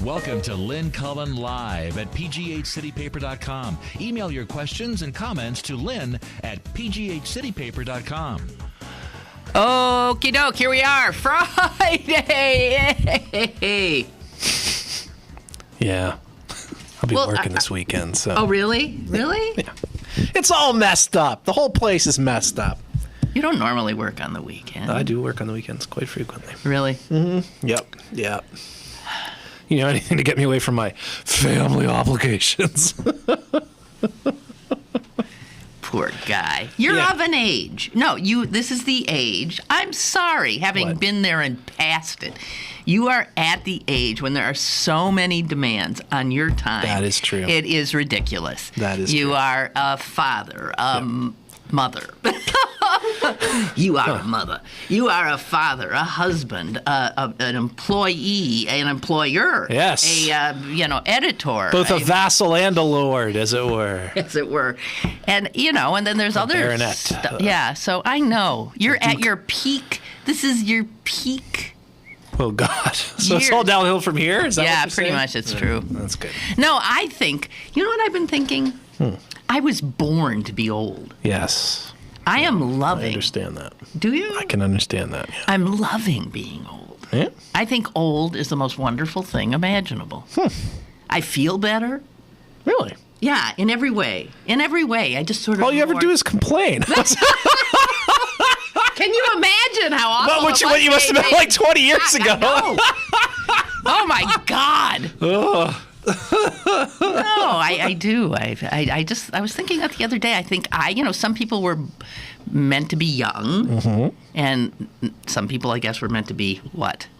Welcome to Lynn Cullen Live at pghcitypaper.com. Email your questions and comments to Lynn at pghcitypaper.com. Okie doke, here we are, Friday. Yeah. I'll be working this weekend, so. Oh, really? Really? Yeah. It's all messed up. The whole place is messed up. You don't normally work on the weekend. I do work on the weekends quite frequently. Really? Mm-hmm. Yep. You know, anything to get me away from my family obligations. Poor guy. You're of an age. No, this is the age. I'm sorry, having been there and past it. You are at the age when there are so many demands on your time. That is true. It is ridiculous. That is true. You are a father, mother. You are a mother. You are a father, a husband, an employee, an employer. Yes. Editor. Both a vassal and a lord, as it were. As it were. And, and then there's other baronet. stuff. Yeah, so I know. You're at your peak. This is your peak. Oh, God. So it's all downhill from here? Is that what you're pretty saying? much. It's true. That's good. No, I think, you know what I've been thinking? I was born to be old. Yes. I am loving. I understand that. Do you? I can understand that. Yeah. I'm loving being old. Yeah? I think old is the most wonderful thing imaginable. I feel better. Really? Yeah, in every way. In every way. I just sort of. All you ever do is complain. Can you imagine how awful what you must have been like 20 years ago. Oh, my God. Ugh. No, I do. I was thinking that the other day. I think some people were meant to be young, and some people, I guess, were meant to be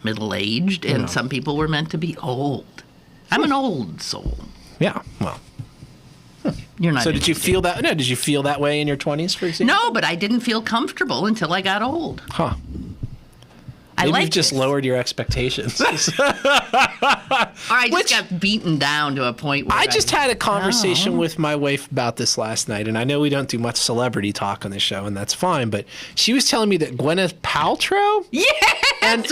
middle-aged, and some people were meant to be old. I'm an old soul. Yeah. Well. You're not. So did you feel that? No. Did you feel that way in your 20s, for example? No, but I didn't feel comfortable until I got old. Huh. Maybe you've just lowered your expectations. Or I just got beaten down to a point where I just had a conversation with my wife about this last night, and I know we don't do much celebrity talk on the show, and that's fine, but she was telling me that Gwyneth Paltrow? Yes! And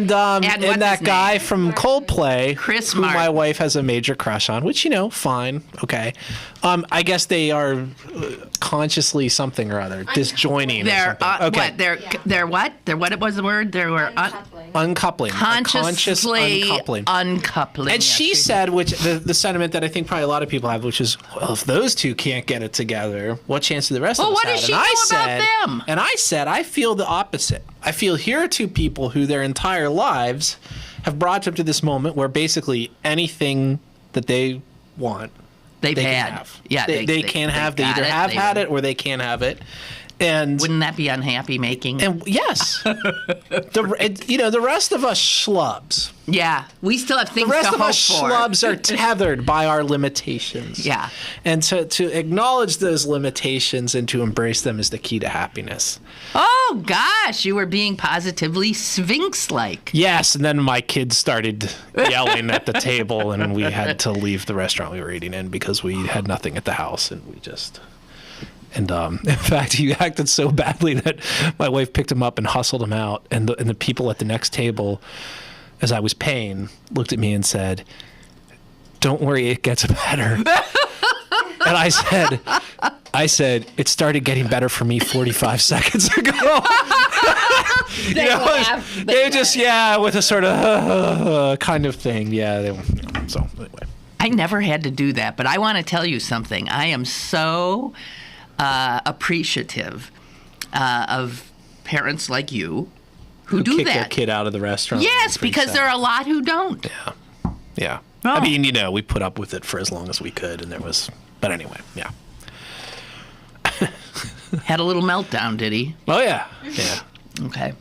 that guy from Coldplay, Chris who Martin. my wife has a major crush on, which, fine, okay. I guess they are consciously something or other, disjoining They're, or something. Okay. They're what? What was the word? They were uncoupling. Conscious uncoupling. And she said, which the sentiment that I think probably a lot of people have, which is, well, if those two can't get it together, what chance do the rest of us have? Well, what does she know about them? And I said, I feel the opposite. I feel here are two people who their entire lives have brought them to this moment where basically anything that they want, they can had. have. Yeah, they can have. They either have had it or they can't have it. And wouldn't that be unhappy making? And yes, the rest of us schlubs. Yeah, we still have things to hope for. The rest of us schlubs are tethered by our limitations. Yeah, and to acknowledge those limitations and to embrace them is the key to happiness. Oh gosh, you were being positively Sphinx-like. Yes, and then my kids started yelling at the table, and we had to leave the restaurant we were eating in because we had nothing at the house, and we just. And in fact, he acted so badly that my wife picked him up and hustled him out. And the people at the next table, as I was paying, looked at me and said, "Don't worry, it gets better." And I said, "It started getting better for me 45 seconds ago." They just with a sort of kind of thing. Yeah. So anyway, I never had to do that, but I want to tell you something. I am so appreciative of parents like you who do kick that. Their kid out of the restaurant. Yes, because there are a lot who don't. Yeah. Oh. I mean, we put up with it for as long as we could, and but anyway, yeah. Had a little meltdown, did he? Oh yeah. Yeah. Okay.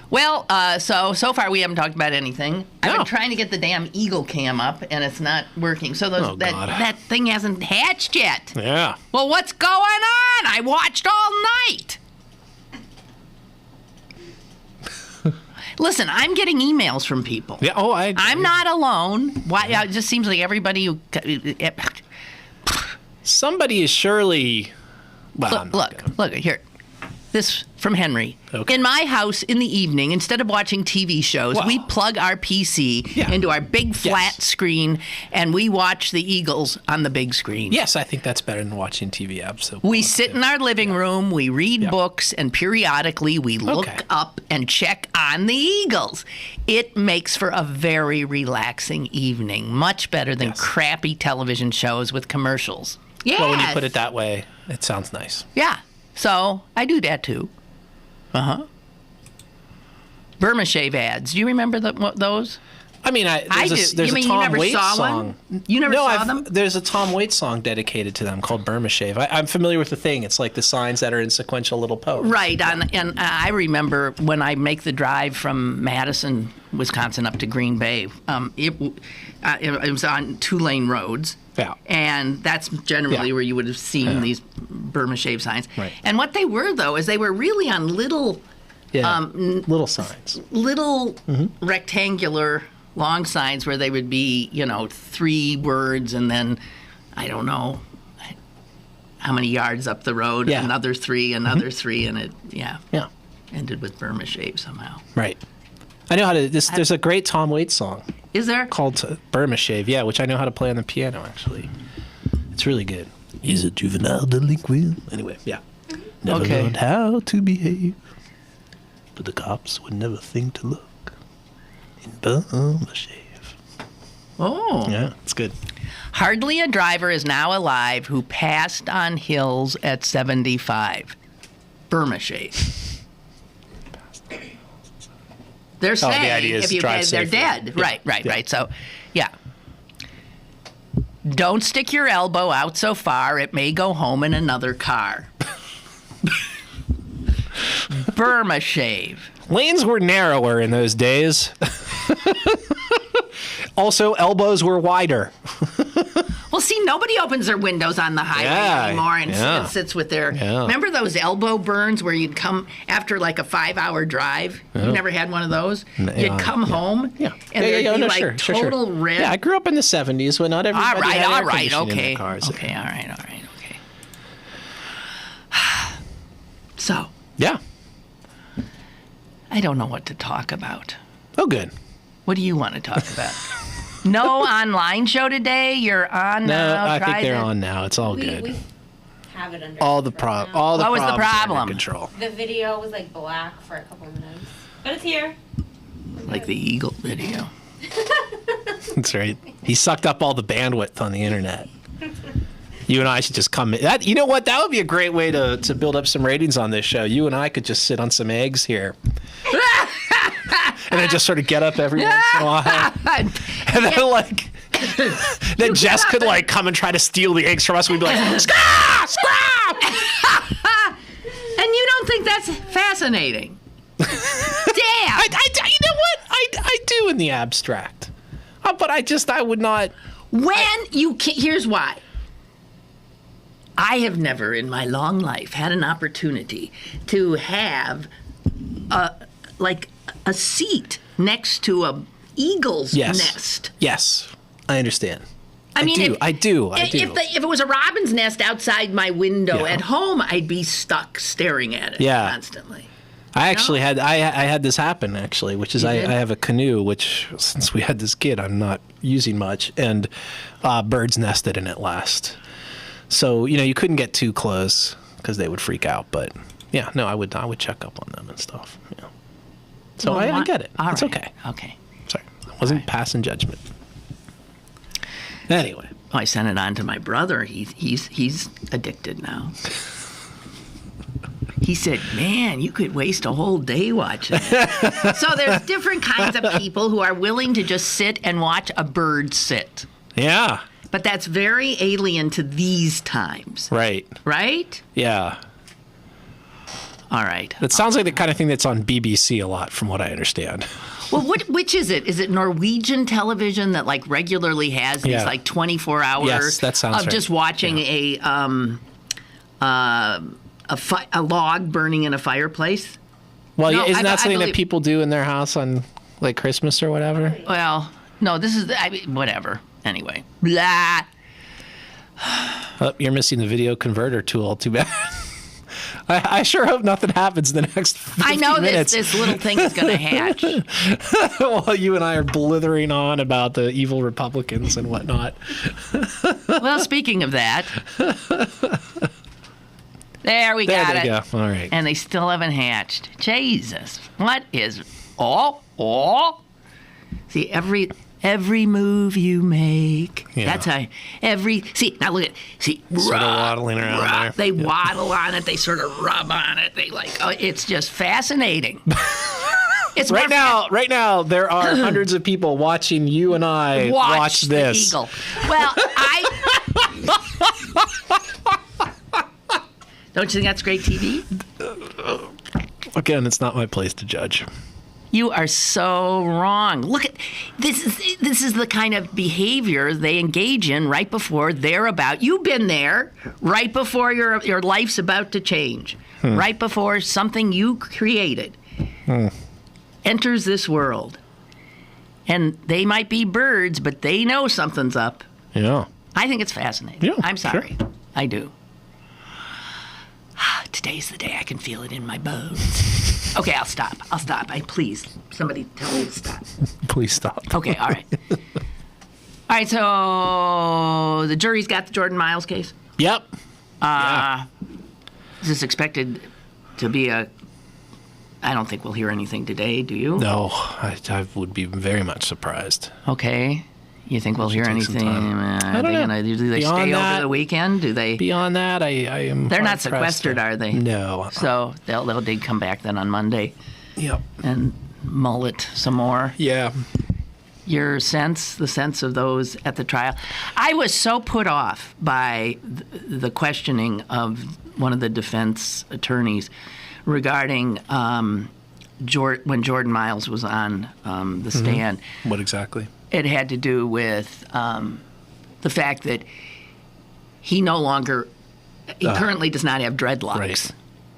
Well, so far we haven't talked about anything. I've been trying to get the damn Eagle Cam up, and it's not working. So that thing hasn't hatched yet. Yeah. Well, what's going on? I watched all night. Listen, I'm getting emails from people. Yeah. Oh, I'm not alone. Why? It just seems like everybody who. Somebody is surely. Well, look here. This from Henry. Okay. In my house in the evening, instead of watching TV shows, we plug our PC into our big flat screen and we watch the Eagles on the big screen. Yes, I think that's better than watching TV apps. So we sit in our living room, we read books, and periodically we look up and check on the Eagles. It makes for a very relaxing evening, much better than crappy television shows with commercials. Yeah. Well, when you put it that way, it sounds nice. Yeah. So I do that too. Burma Shave ads. Do you remember those? I mean, there's a Tom Waits song. You never saw them? There's a Tom Waits song dedicated to them called Burma Shave. I'm familiar with the thing. It's like the signs that are in sequential little posts. Right. And I remember when I make the drive from Madison, Wisconsin up to Green Bay, it was on 2-lane roads. Yeah. And that's generally where you would have seen these Burma Shave signs. Right. And what they were, though, is they were really on little... little signs. Little rectangular long signs where they would be, 3 words and then, I don't know, how many yards up the road, another 3, another 3, and it, ended with Burma Shave somehow. Right. I know how to, there's a great Tom Waits song. Is there? Called Burma Shave, which I know how to play on the piano, actually. It's really good. He's a juvenile delinquent. Anyway, Never learned how to behave. But the cops would never think to look in Burma Shave. Oh. Yeah, it's good. Hardly a driver is now alive who passed on hills at 75. Burma Shave. They're saying the idea is if you drive they're safely. dead. Yeah. Right. So, don't stick your elbow out so far, it may go home in another car. Burma Shave. Lanes were narrower in those days. Also, elbows were wider. Well, see, nobody opens their windows on the highway anymore and sits with their... Remember those elbow burns where you'd come after like a 5-hour drive? You never had one of those? You'd come home and there'd be like total red... Yeah, I grew up in the 70s when not everybody had air conditioning in their cars. Okay. So... Yeah. I don't know what to talk about. Oh, good. What do you want to talk about? No online show today? You're on now? No, I think they're on now. It's all good. We have it under All the control. problems. What was the problem? Under control. The video was like black for a couple minutes. But it's here. Like the Eagle video. That's right. He sucked up all the bandwidth on the internet. You and I should just come in. You know what? That would be a great way to build up some ratings on this show. You and I could just sit on some eggs here. And then just sort of get up every once in a while. And then then Jess could come and try to steal the eggs from us. We'd be like, scrap! And you don't think that's fascinating? Damn! You know what? I do in the abstract. But I would not. Here's why. I have never in my long life had an opportunity to have a seat next to a eagle's nest. Yes, I understand. I mean, I do. If it was a robin's nest outside my window at home, I'd be stuck staring at it constantly. I actually had this happen which is I have a canoe, which since we had this kid, I'm not using much, and birds nested in it last. So you couldn't get too close because they would freak out. But I would check up on them and stuff. Yeah. So I get it. It's okay. Okay. Sorry, I wasn't passing judgment. Anyway, I sent it on to my brother. He's addicted now. He said, "Man, you could waste a whole day watching it." So there's different kinds of people who are willing to just sit and watch a bird sit. Yeah. But that's very alien to these times. Right. Right? Yeah. All right. That sounds like the kind of thing that's on BBC a lot, from what I understand. Well, which is it? Is it Norwegian television that regularly has these 24 hours that sounds of just watching a log burning in a fireplace? Well, isn't that something that people do in their house on Christmas or whatever? Well, no, this is whatever. Anyway, blah. Oh, you're missing the video converter tool. Too bad. I sure hope nothing happens in the next 50 I know minutes. this little thing is going to hatch. While you and I are blithering on about the evil Republicans and whatnot. Well, speaking of that, there we got it. There they go. All right. And they still haven't hatched. Jesus, what is? See, every move you make. Yeah. That's how see, now look at sort of waddling around there. They waddle on it, they sort of rub on it. They it's just fascinating. It's right now there are hundreds of people watching you and I watch this. The eagle. Well, don't you think that's great TV? Again, it's not my place to judge. You are so wrong. Look at this is the kind of behavior they engage in right before they're about. You've been there right before your life's about to change. Right before something you created enters this world. And they might be birds, but they know something's up. Yeah. I think it's fascinating. Yeah, I'm sorry. sure. I do. Today's the day I can feel it in my bones. Okay, I'll stop. Please, somebody tell me to stop. Please stop. Okay, all right. All right, so the jury's got the Jordan Miles case. Yep. Is this expected to be I don't think we'll hear anything today, do you? No, I would be very much surprised. Okay. You think we'll hear take some anything? time. I don't know. Do they Beyond stay that- over the weekend? Do they? Beyond that, I am. They're not hard-pressed sequestered, to- are they? No. So they'll come back then on Monday Yep. and mull it some more. Yeah. The sense of those at the trial. I was so put off by the questioning of one of the defense attorneys regarding when Jordan Miles was on the stand. What exactly? It had to do with the fact that he currently does not have dreadlocks.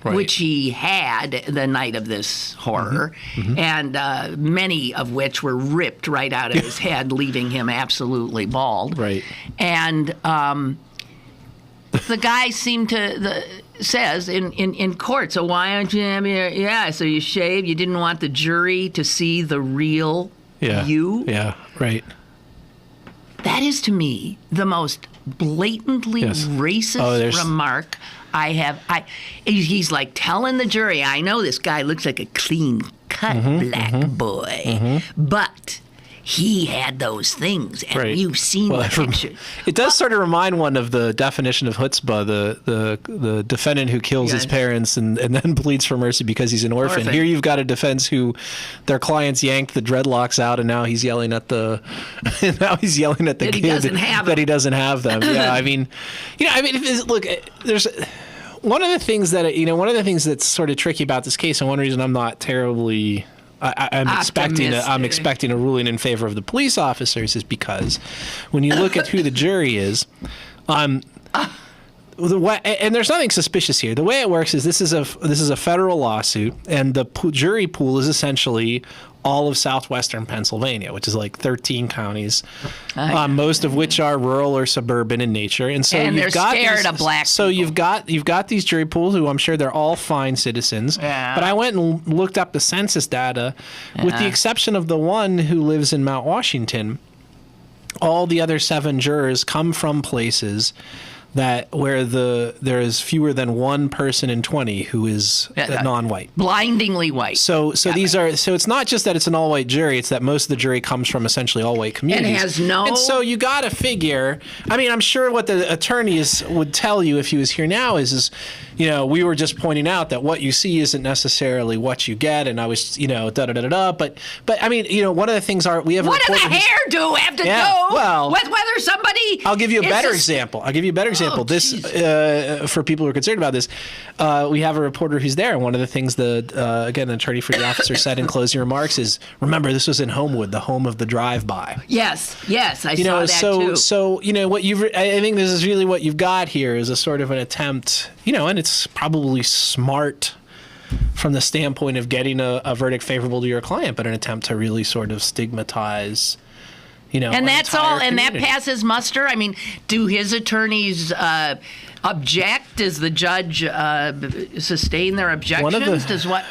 Right. Which he had the night of this horror, and many of which were ripped right out of his head, leaving him absolutely bald. Right. And the guy says in court, so why aren't you? So you shave. You didn't want the jury to see the real you. Yeah. Right. That is to me the most blatantly racist remark I have. He's like telling the jury, I know this guy looks like a clean-cut black boy, but he had those things, and you've seen the picture. It does sort of remind one of the definition of chutzpah, the defendant who kills his parents and then pleads for mercy because he's an orphan. Here you've got a defense who their clients yanked the dreadlocks out, and now he's yelling at the kid that he doesn't have them. Yeah, I mean, look, there's one of the things that's sort of tricky about this case, and one reason I'm not terribly. I'm expecting a ruling in favor of the police officers is because when you look at who the jury is, and there's nothing suspicious here. The way it works is this is a federal lawsuit, and the jury pool is essentially all of southwestern Pennsylvania, which is like 13 counties, most of which are rural or suburban in nature. And so they're scared of black people. you've got these jury pools who I'm sure they're all fine citizens. Yeah. But I went and looked up the census data, with the exception of the one who lives in Mount Washington. All the other 7 jurors come from places where there is fewer than one person in 20 who is non-white, blindingly white. So it's not just that it's an all-white jury; it's that most of the jury comes from essentially all-white communities. And so you got to figure. I mean, I'm sure what the attorneys would tell you if he was here now is we were just pointing out that what you see isn't necessarily what you get, and I was But I mean, one of the things we have. What does a hairdo have to do with whether somebody? I'll give you a better example. This, for people who are concerned about this, we have a reporter who's there. And one of the things an attorney for the officer said in closing remarks is, remember, this was in Homewood, the home of the drive-by. Yes, I saw that too. So, I think this is really what you've got here is a sort of an attempt, and it's probably smart from the standpoint of getting a verdict favorable to your client, but an attempt to really sort of stigmatize You know, And that's all, and that community. passes muster. I mean, do his attorneys object? Does the judge sustain their objections?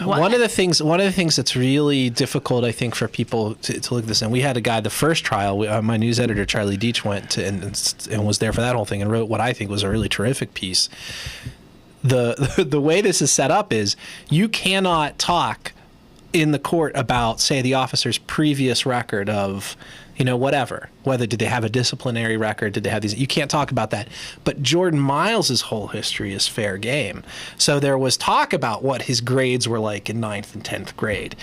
One of the things that's really difficult, I think, for people to look at this, and we had a guy, the first trial, my news editor Charlie Deitch went to and was there for that whole thing and wrote what I think was a really terrific piece. The way this is set up is you cannot talk in the court about, say, the officer's previous record of, you know, whether did they have a disciplinary record, did they have these, you can't talk about that. But Jordan Miles's whole history is fair game. So there was talk about what his grades were like in 9th and 10th grade.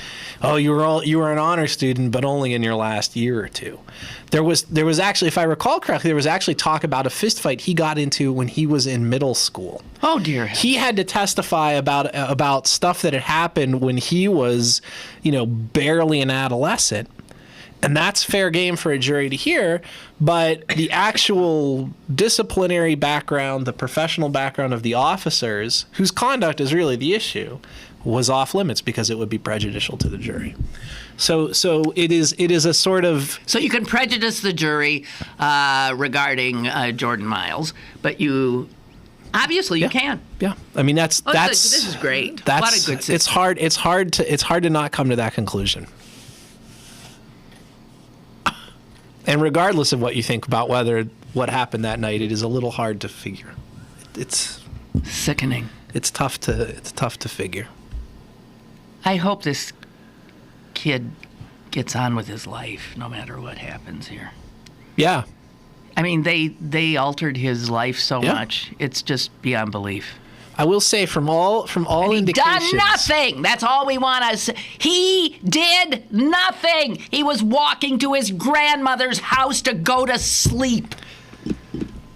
Oh, you were an honor student, but only in your last year or two. There was actually, if I recall correctly, there was actually talk about a fist fight he got into when he was in middle school. Oh dear. He had to testify about stuff that had happened when he was, you know, barely an adolescent. And that's fair game for a jury to hear, but the actual disciplinary background, the professional background of the officers, whose conduct is really the issue, was off limits because it would be prejudicial to the jury. So it is a sort of... So you can prejudice the jury regarding Jordan Miles, but you... Obviously, you can. Yeah, I mean that's this is great. A lot of good system. It's hard to not come to that conclusion. And regardless of what you think about what happened that night, it is a little hard to figure. It's sickening. It's tough to figure. I hope this kid gets on with his life, no matter what happens here. Yeah. I mean, they altered his life so much. It's just beyond belief. I will say, from all indications, he done nothing. That's all we want to say. He did nothing. He was walking to his grandmother's house to go to sleep.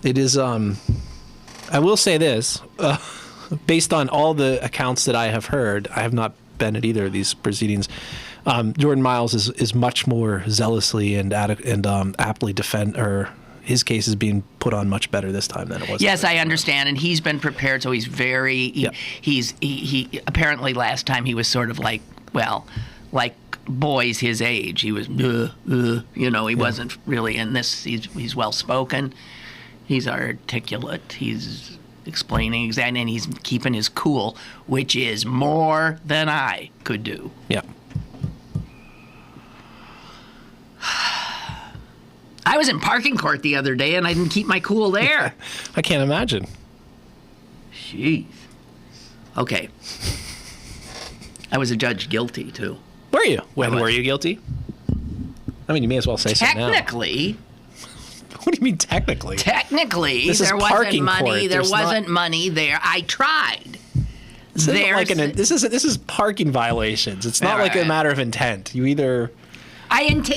It is. I will say this, based on all the accounts that I have heard, I have not been at either of these proceedings. Jordan Miles is much more zealously and aptly his case is being put on much better this time than it was. Yes, I understand, and he's been prepared, so he's very. He apparently last time he was sort of like boys his age. He was, he wasn't really in this. He's well spoken. He's articulate. He's explaining exactly, and he's keeping his cool, which is more than I could do. Yeah. I was in parking court the other day, and I didn't keep my cool there. I can't imagine. Jeez. Okay. I was adjudged guilty, too. Were you? When were you guilty? I mean, you may as well say so now. Technically. What do you mean technically? Technically, there wasn't money. There wasn't money there. I tried. This is parking violations. It's not like a matter of intent. You either...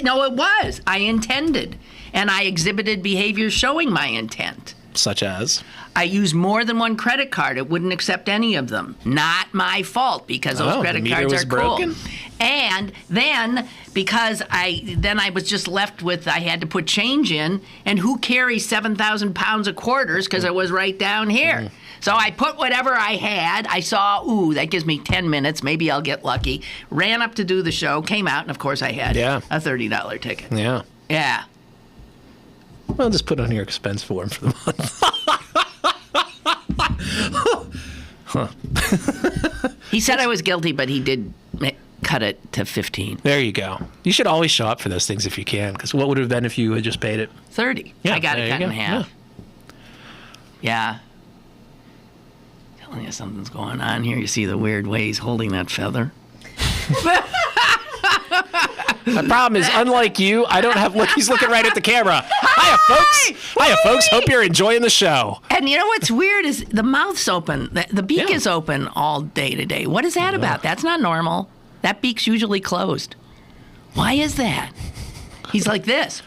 No, it was. I intended. And I exhibited behavior showing my intent. Such as? I used more than one credit card. It wouldn't accept any of them. Not my fault, because those credit cards are broken? cool. And then, because I was just left with, I had to put change in, and who carries 7,000 pounds of quarters, because it was right down here. So I put whatever I had. I saw, that gives me 10 minutes. Maybe I'll get lucky. Ran up to do the show, came out, and of course I had a $30 ticket. Yeah. Yeah. Well, just put on your expense form for the month. He said I was guilty, but he did cut it to 15. There you go. You should always show up for those things if you can, because what would it have been if you had just paid it? 30. Yeah, I got it cut in half. Yeah. Telling you something's going on here. You see the weird way he's holding that feather? The problem is, unlike you, I don't have... Look, he's looking right at the camera. Hiya, folks. Hiya, folks. Hope you're enjoying the show. And you know what's weird is the mouth's open. The beak is open all day today. What is that about? That's not normal. That beak's usually closed. Why is that? He's like this.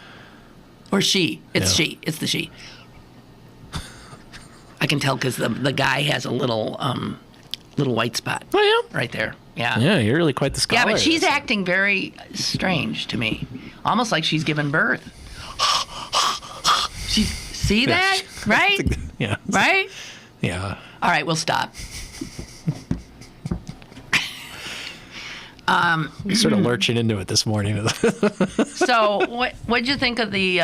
Or she. It's she. It's the she. I can tell because the guy has a little white spot. Oh, yeah? Right there. Yeah. Yeah, you're really quite the scholar. Yeah, but she's acting very strange to me. Almost like she's given birth. See that? Right? Yeah. Right? Yeah. All right, we'll stop. Sort of lurching into it this morning. So, what'd you think of the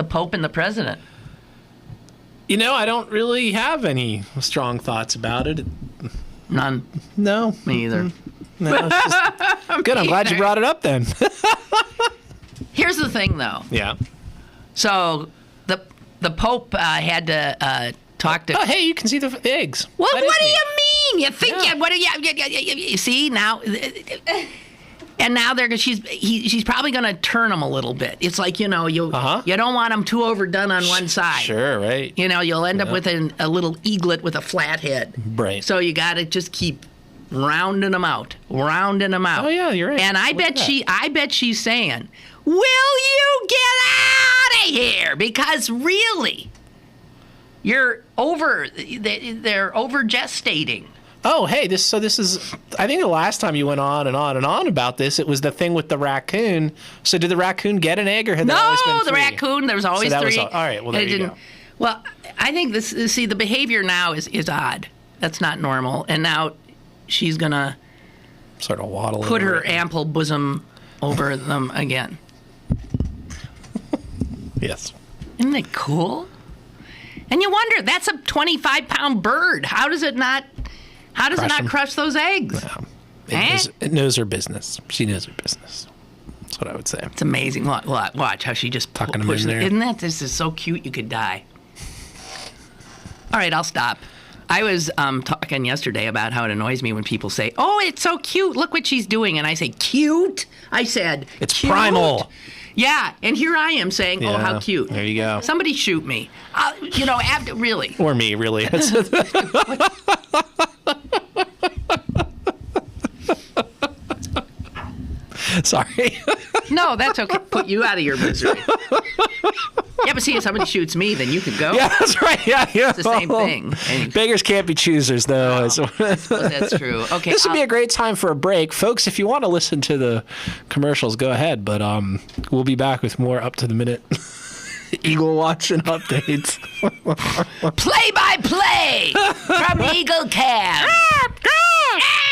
Pope and the President? You know, I don't really have any strong thoughts about it. None. No. Me either. No, it's just good. I'm glad you brought it up then. Here's the thing, though. Yeah. So, the Pope had to talk to... Oh, hey, you can see the eggs. Well, That what is do neat. you mean? You think... Yeah. What do you see, now... And now she's probably going to turn them a little bit. It's like, you know, you don't want them too overdone on one side. Sure, right. You know, you'll end up with a little eaglet with a flat head. Right. So you got to just keep rounding them out. Oh, yeah, you're right. And I bet she's saying, "Will you get out of here?" Because really, they're over gestating. Oh, hey, this is, I think the last time you went on and on and on about this, it was the thing with the raccoon. So did the raccoon get an egg, or had there always been three? No, the raccoon, there was always So that three. was all right, well, there you go. Well, I think the behavior now is odd. That's not normal. And now she's going to Sort of waddle put over her it. ample bosom over them again. Yes. Isn't it cool? And you wonder, that's a 25-pound bird. How does it not crush those eggs? It knows her business. She knows her business. That's what I would say. It's amazing. Watch how she just Tucking 'em pushes in there. it. Isn't that? This is so cute you could die. All right, I'll stop. I was talking yesterday about how it annoys me when people say, "Oh, it's so cute. Look what she's doing." And I say, "Cute?" I said, It's "Cute?" primal. Yeah, and here I am saying, "Oh, how Yeah, cute." there you go. Somebody shoot me. Really. Or me, really. Sorry. No, that's okay. Put you out of your misery. Yeah, but see, if somebody shoots me, then you could go. Yeah, that's right. Yeah. It's the same thing. And Beggars can't be choosers, though. that's true. Okay. This would be a great time for a break. Folks, if you want to listen to the commercials, go ahead. But we'll be back with more up-to-the-minute Eagle watching updates. Play-by-play from Eagle Cam.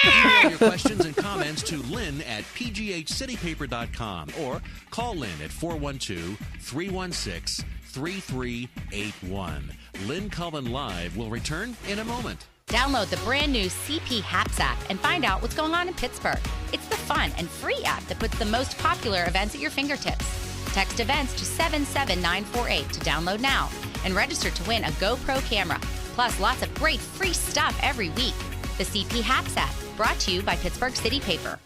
Email your questions and comments to Lynn at pghcitypaper.com or call Lynn at 412-316-3381. Lynn Cullen Live will return in a moment. Download the brand new CP Haps app and find out what's going on in Pittsburgh. It's the fun and free app that puts the most popular events at your fingertips. Text events to 77948 to download now and register to win a GoPro camera. Plus, lots of great free stuff every week. The CP Haps app, brought to you by Pittsburgh City Paper.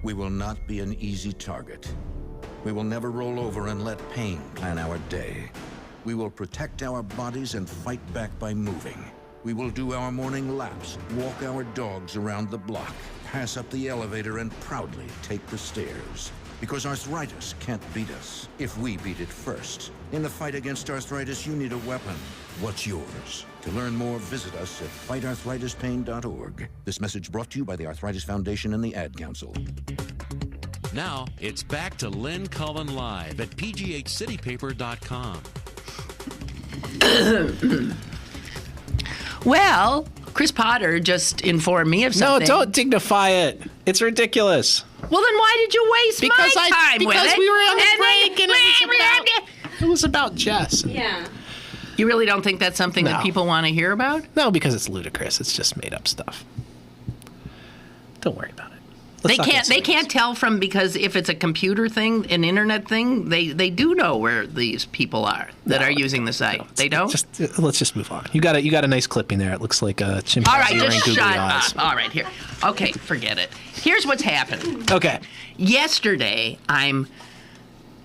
We will not be an easy target. We will never roll over and let pain plan our day. We will protect our bodies and fight back by moving. We will do our morning laps, walk our dogs around the block, pass up the elevator, and proudly take the stairs. Because arthritis can't beat us if we beat it first. In the fight against arthritis, you need a weapon. What's yours? To learn more, visit us at fightarthritispain.org. This message brought to you by the Arthritis Foundation and the Ad Council. Now, it's back to Lynn Cullen Live at pghcitypaper.com. Well, Chris Potter just informed me of No, something. don't dignify it. It's ridiculous. Well, then why did you waste my time with it? Because we were on the And break and it was about Jess. Yeah. You really don't think that's something that No. people want to hear about? No, because it's ludicrous. It's just made up stuff. Don't worry about it. Let's not get They serious. can't tell from, because if it's a computer thing, an internet thing, they do know where these people are that are using the site. They don't? Let's just move on. You got a nice clipping there. It looks like a chimpanzee All right, wearing just googly shut eyes. up. All right, here. Okay, forget it. Here's what's happened. Okay. Yesterday, I'm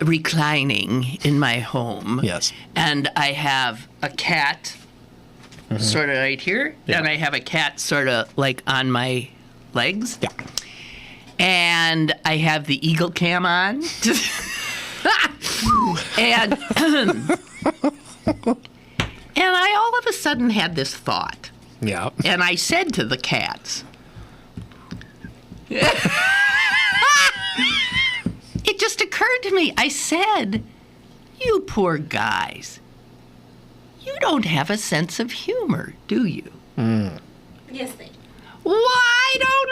reclining in my home. Yes. And I have a cat sort of right here, Yeah. and I have a cat sort of like on my legs. Yeah. And I have the Eagle Cam on. and I all of a sudden had this thought. Yeah. And I said to the cats, it just occurred to me. I said, "You poor guys, you don't have a sense of humor, do you?" Yes, they. Well, I don't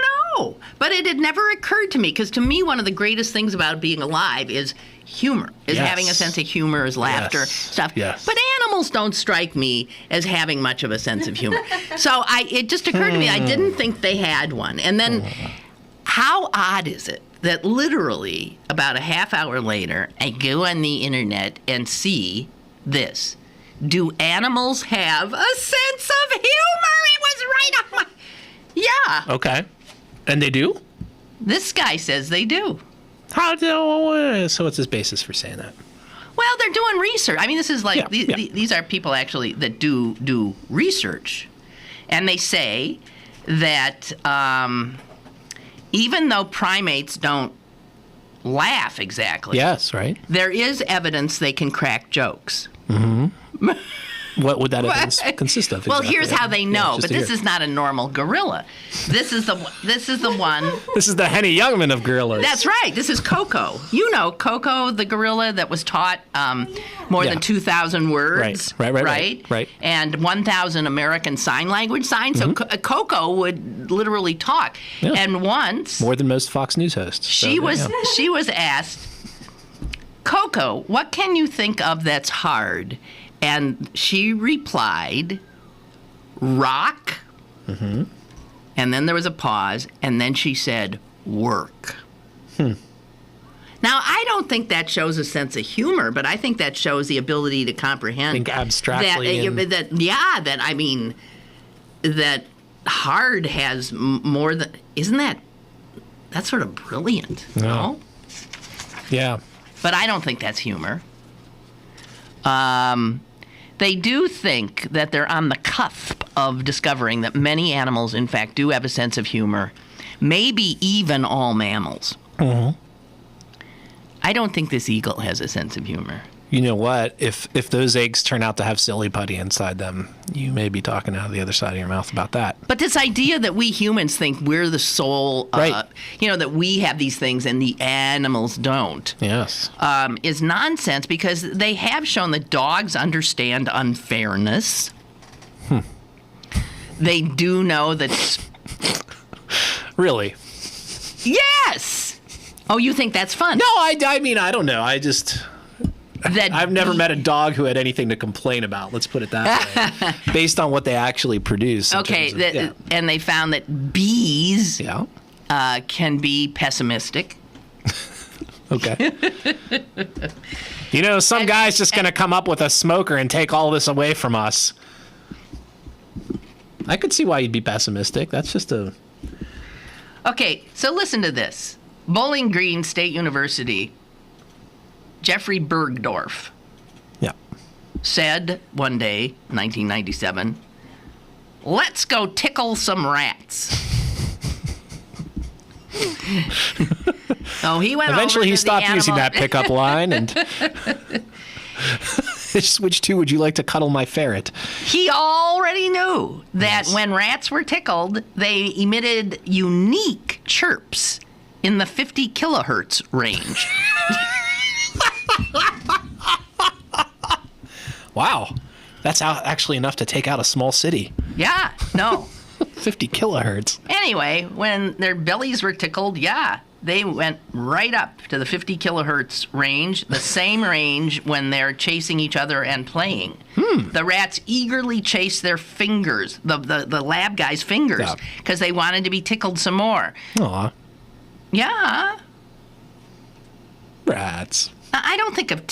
know. But it had never occurred to me, because to me, one of the greatest things about being alive is humor, is having a sense of humor, is laughter, stuff. Yes. But animals don't strike me as having much of a sense of humor. So it just occurred to me, I didn't think they had one. And then, how odd is it that literally about a half hour later, I go on the internet and see this. Do animals have a sense of humor? It was right on my... Yeah. Okay. And they do? This guy says they do. How do? So what's his basis for saying that? Well, they're doing research. I mean, this is like, Yeah, these are people actually that do research. And they say that even though primates don't laugh exactly. Yes, right. There is evidence they can crack jokes. What would that evidence consist of? Well, exactly? here's how they know. But this hear. is not a normal gorilla. This is the one. This is the Henny Youngman of gorillas. That's right. This is Coco. You know Coco, the gorilla that was taught more than 2,000 words. Right. And 1,000 American Sign Language signs. So Coco would literally talk. Yeah. And once More than most Fox News hosts. she was asked, Coco, what can you think of that's hard? And she replied, rock. And then there was a pause, and then she said, work. Now, I don't think that shows a sense of humor, but I think that shows the ability to comprehend. Think abstractly. That hard has more than... Isn't that's sort of brilliant, no? Yeah. But I don't think that's humor. They do think that they're on the cusp of discovering that many animals, in fact, do have a sense of humor. Maybe even all mammals. I don't think this eagle has a sense of humor. You know what? If those eggs turn out to have silly putty inside them, you may be talking out of the other side of your mouth about that. But this idea that we humans think we're the sole, Right. That we have these things and the animals don't, Yes. is nonsense, because they have shown that dogs understand unfairness. They do know that... Really? Yes! Oh, you think that's fun? No, I mean, I don't know. I've never met a dog who had anything to complain about. Let's put it that way. Based on what they actually produce. Okay, and they found that bees can be pessimistic. Okay. Some guy's just going to come up with a smoker and take all this away from us. I could see why you'd be pessimistic. That's just a... Okay, so listen to this. Bowling Green State University, Jeffrey Bergdorf said one day, 1997, let's go tickle some rats. So he went Eventually he stopped using that pickup line and switched to, would you like to cuddle my ferret? He already knew that when rats were tickled, they emitted unique chirps in the 50 kilohertz range. Wow. That's actually enough to take out a small city. Yeah, no. 50 kilohertz. Anyway, when their bellies were tickled, they went right up to the 50 kilohertz range, the same range when they're chasing each other and playing. The rats eagerly chased their fingers, the lab guys' fingers, because they wanted to be tickled some more. Aw. Yeah. Rats. I don't think of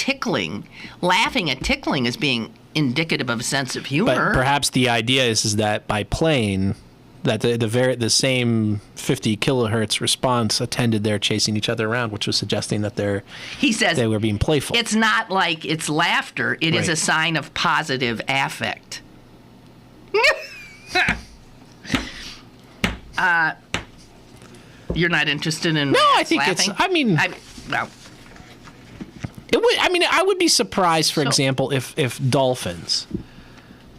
laughing at tickling as being indicative of a sense of humor. But perhaps the idea is that by playing, that the same 50 kilohertz response attended their chasing each other around, which was suggesting that they were being playful. It's not like it's laughter. It is a sign of positive affect. You're not interested in No, rats I think laughing? I would be surprised, for example, if dolphins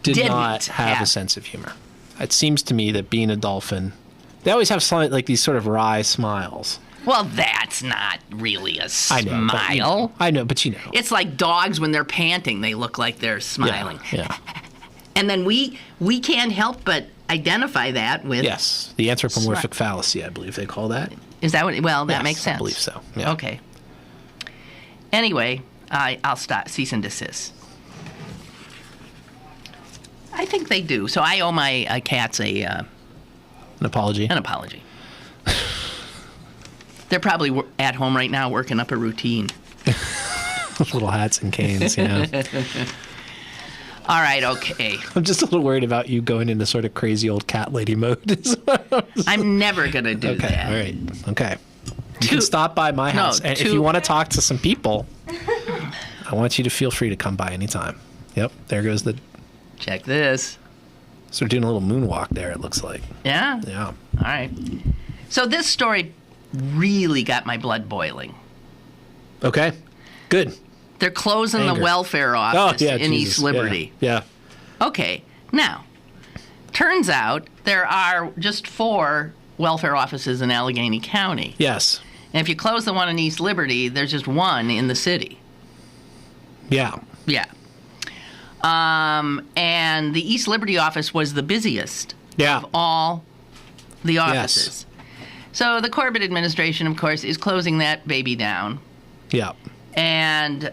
did not have a sense of humor. It seems to me that being a dolphin, they always have these sort of wry smiles. Well, that's not really a smile. I know, but you know. It's like dogs when they're panting, they look like they're smiling. Yeah. And then we can't help but identify that with... Yes, the anthropomorphic fallacy, I believe they call that. Is that what... Well, that Yes, makes sense. I believe so. Yeah. Okay. Anyway, I'll stop. Cease and desist. I think they do. So I owe my cats An apology. an apology. They're probably at home right now working up a routine. Little hats and canes, you know. All right, okay. I'm just a little worried about you going into sort of crazy old cat lady mode. I'm never going to do Okay, that. all right. Okay. You can stop by my house. And if you want to talk to some people, I want you to feel free to come by anytime. Yep, there goes the... Check this. So we're doing a little moonwalk there, it looks like. Yeah? Yeah. All right. So this story really got my blood boiling. Okay, good. They're closing Anger. the welfare office in Jesus. East Liberty. Yeah. Okay, now, turns out there are just 4 welfare offices in Allegheny County. Yes. And if you close the one in East Liberty, there's just 1 in the city. Yeah. Yeah. And the East Liberty office was the busiest of all the offices. So the Corbett administration, of course, is closing that baby down. Yeah. And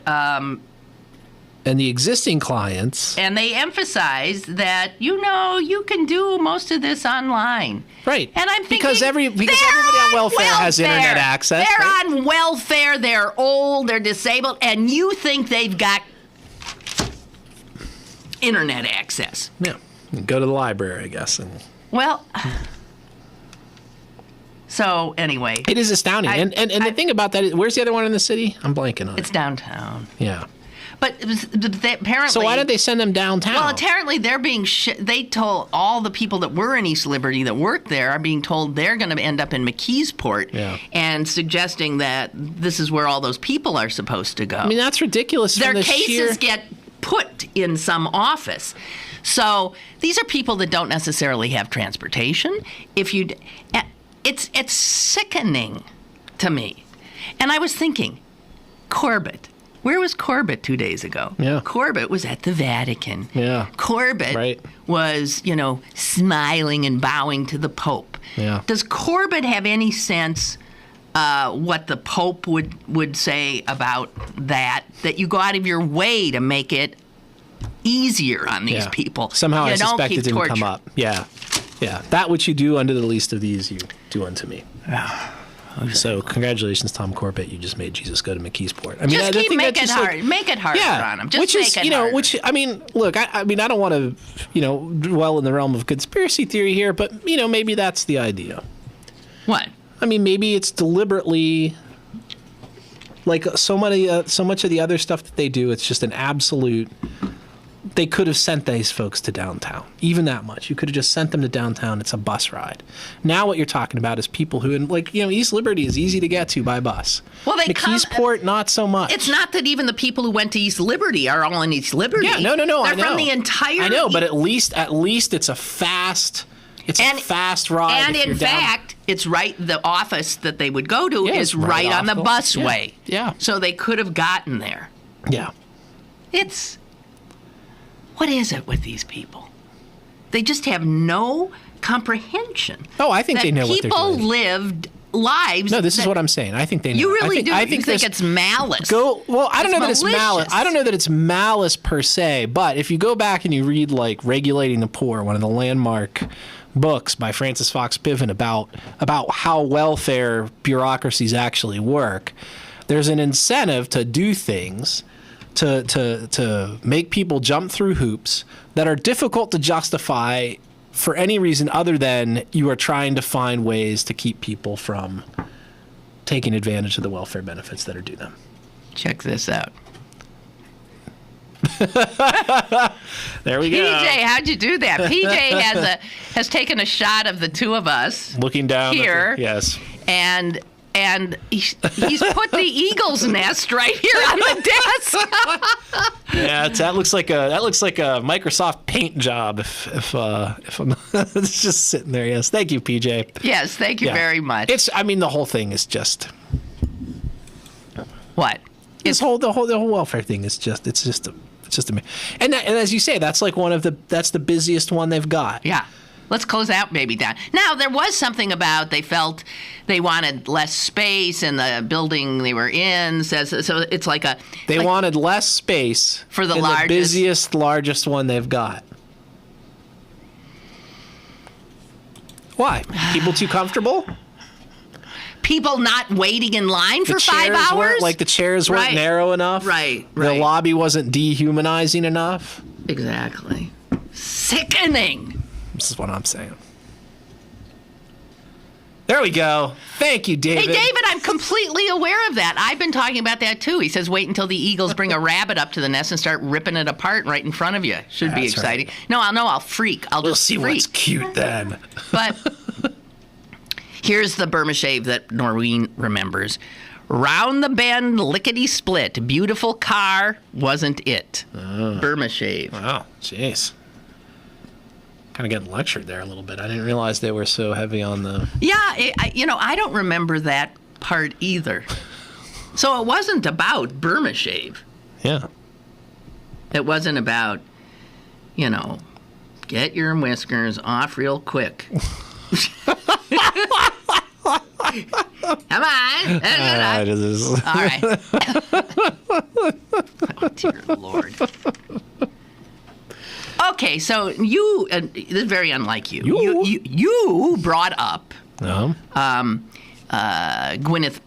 the existing clients. And they emphasize that, you can do most of this online. Right. And I'm thinking, because everybody on welfare has internet access. They're right? on welfare, they're old, they're disabled, and you think they've got internet access. Yeah. You go to the library, I guess. And well, so anyway. It is astounding. And the thing about that is, where's the other one in the city? I'm blanking on it. It's downtown. Yeah. But apparently... So why did they send them downtown? Well, apparently they're being... they told all the people that were in East Liberty that work there are being told they're going to end up in McKeesport and suggesting that this is where all those people are supposed to go. I mean, that's ridiculous. Their cases get put in some office. So these are people that don't necessarily have transportation. It's sickening to me. And I was thinking, Corbett. Where was Corbett 2 days ago? Yeah. Corbett was at the Vatican. Yeah. Corbett was, smiling and bowing to the Pope. Yeah. Does Corbett have any sense what the Pope would say about that you go out of your way to make it easier on these people? Somehow I suspect it didn't torture. come up. Yeah. Yeah. That which you do unto the least of these, you do unto me. Yeah. Okay. So congratulations, Tom Corbett. You just made Jesus go to McKeesport. I mean, just keep making it hard. Like, make it harder on them. Just which make is, it harder. I mean, look, I mean, I don't want to, dwell in the realm of conspiracy theory here, but, maybe that's the idea. What? I mean, maybe it's deliberately, like so much of the other stuff that they do, it's just an absolute... They could have sent these folks to downtown, even that much. You could have just sent them to downtown. It's a bus ride. Now what you're talking about is people who, East Liberty is easy to get to by bus. Well, McKeesport, not so much. It's not that even the people who went to East Liberty are all in East Liberty. Yeah, no, They're I know. from the entire... I know, but at least it's a fast... It's a fast ride. And in fact, it's right. The office that they would go to is right on the busway. Yeah. So they could have gotten there. Yeah. What is it with these people? They just have no comprehension. Oh, I think they know what they're doing. People lived lives. No, this is what I'm saying. I think they know. You really do. I think it's malice. I don't know that it's malicious. malice. I don't know that it's malice per se, but if you go back and you read like Regulating the Poor, one of the landmark books by Francis Fox Piven about how welfare bureaucracies actually work, there's an incentive to do things to make people jump through hoops that are difficult to justify for any reason other than you are trying to find ways to keep people from taking advantage of the welfare benefits that are due them. Check this out. There we go. PJ, how'd you do that? PJ has taken a shot of the two of us looking down here. Yes. And he's put the eagle's nest right here on the desk. Yeah, that looks like a Microsoft Paint job. If I'm it's just sitting there. Yes, thank you, PJ. Yes, thank you very much. The whole thing is just what? The whole welfare thing is just and as you say, that's like that's the busiest one they've got. Yeah. Let's close that baby down. Now, there was something about they felt they wanted less space in the building they were in. So it's like a... They wanted less space for the largest one they've got. Why? People too comfortable? People not waiting in line for 5 hours? The chairs weren't narrow enough. Right. The lobby wasn't dehumanizing enough. Exactly. Sickening. This is what I'm saying. There we go. Thank you, David. Hey, David, I'm completely aware of that. I've been talking about that, too. He says, wait until the Eagles bring a rabbit up to the nest and start ripping it apart right in front of you. Should be exciting. Right. No, I'll freak. We'll see what's cute then. But here's the Burma Shave that Noreen remembers. Round the bend, lickety-split. Beautiful car, wasn't it? Burma Shave. Wow, jeez. Kind of getting lectured there a little bit. I didn't realize they were so heavy on the... Yeah, I don't remember that part either. So it wasn't about Burma Shave. Yeah. It wasn't about, get your whiskers off real quick. Come on. All right. Oh, dear Lord. Okay, so you, this is very unlike you. You brought up Gwyneth